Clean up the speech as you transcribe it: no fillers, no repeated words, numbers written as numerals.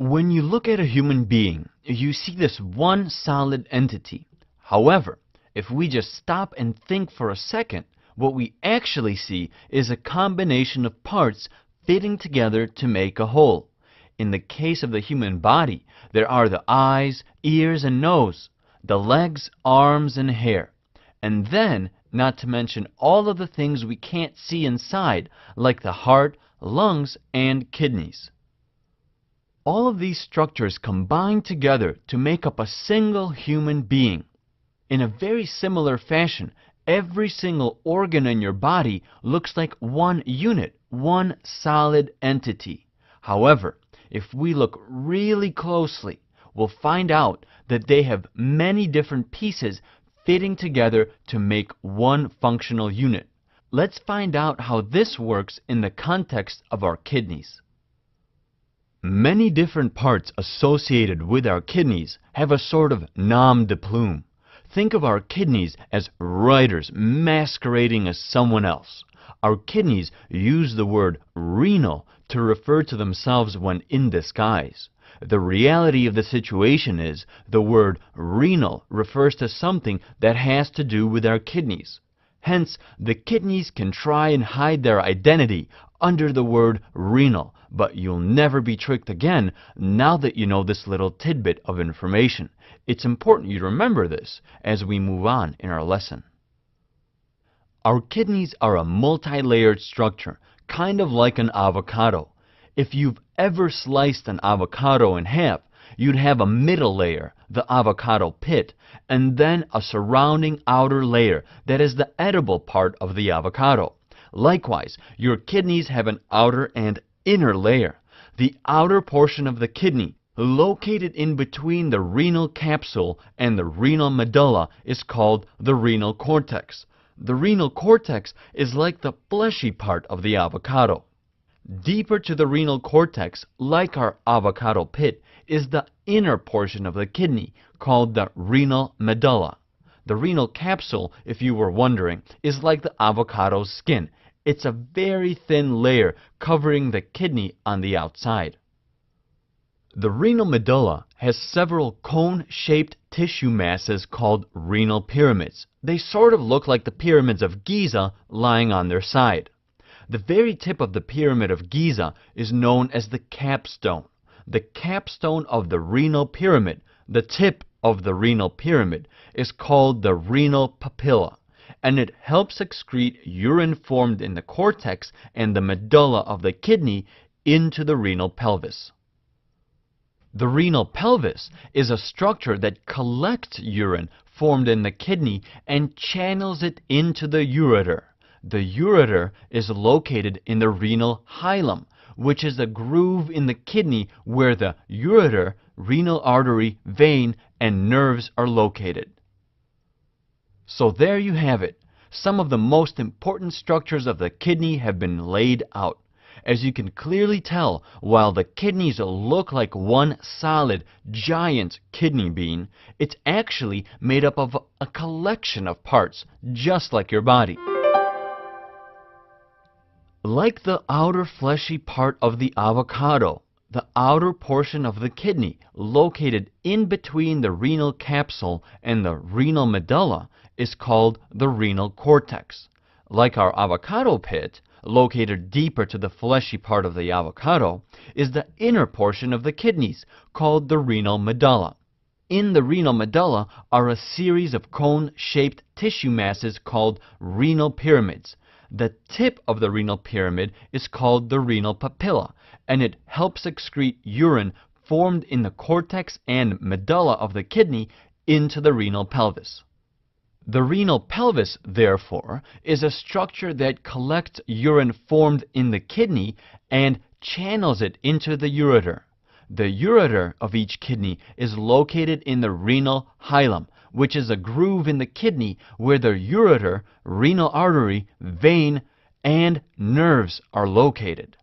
When you look at a human being, you see this one solid entity. However, if we just stop and think for a second, what we actually see is a combination of parts fitting together to make a whole. In the case of the human body, there are the eyes, ears, and nose, the legs, arms, and hair. And then, not to mention all of the things we can't see inside, like the heart, lungs, and kidneys. All of these structures combine together to make up a single human being. In a very similar fashion, every single organ in your body looks like one unit, one solid entity. However, if we look really closely, we'll find out that they have many different pieces fitting together to make one functional unit. Let's find out how this works in the context of our kidneys. Many different parts associated with our kidneys have a sort of nom de plume. Think of our kidneys as writers masquerading as someone else. Our kidneys use the word renal to refer to themselves when in disguise. The reality of the situation is the word renal refers to something that has to do with our kidneys. Hence, the kidneys can try and hide their identity under the word renal, but you'll never be tricked again now that you know this little tidbit of information. It's important you remember this as we move on in our lesson. Our kidneys are a multi-layered structure, kind of like an avocado. If you've ever sliced an avocado in half, you'd have a middle layer, the avocado pit, and then a surrounding outer layer that is the edible part of the avocado. Likewise, your kidneys have an outer and inner layer. The outer portion of the kidney, located in between the renal capsule and the renal medulla, is called the renal cortex. The renal cortex is like the fleshy part of the avocado. Deeper to the renal cortex, like our avocado pit, is the inner portion of the kidney, called the renal medulla. The renal capsule, if you were wondering, is like the avocado's skin. It's a very thin layer covering the kidney on the outside. The renal medulla has several cone-shaped tissue masses called renal pyramids. They sort of look like the pyramids of Giza lying on their side. The very tip of the pyramid of Giza is known as the capstone. The capstone of the renal pyramid, the tip of the renal pyramid, is called the renal papilla, and it helps excrete urine formed in the cortex and the medulla of the kidney into the renal pelvis. The renal pelvis is a structure that collects urine formed in the kidney and channels it into the ureter. The ureter is located in the renal hilum, which is a groove in the kidney where the ureter, renal artery, vein, and nerves are located. So there you have it. Some of the most important structures of the kidney have been laid out. As you can clearly tell, while the kidneys look like one solid, giant kidney bean, it's actually made up of a collection of parts, just like your body. Like the outer fleshy part of the avocado, the outer portion of the kidney, located in between the renal capsule and the renal medulla, is called the renal cortex. Like our avocado pit, located deeper to the fleshy part of the avocado, is the inner portion of the kidneys, called the renal medulla. In the renal medulla are a series of cone-shaped tissue masses called renal pyramids. The tip of the renal pyramid is called the renal papilla, and it helps excrete urine formed in the cortex and medulla of the kidney into the renal pelvis. The renal pelvis, therefore, is a structure that collects urine formed in the kidney and channels it into the ureter. The ureter of each kidney is located in the renal hilum, which is a groove in the kidney where the ureter, renal artery, vein, and nerves are located.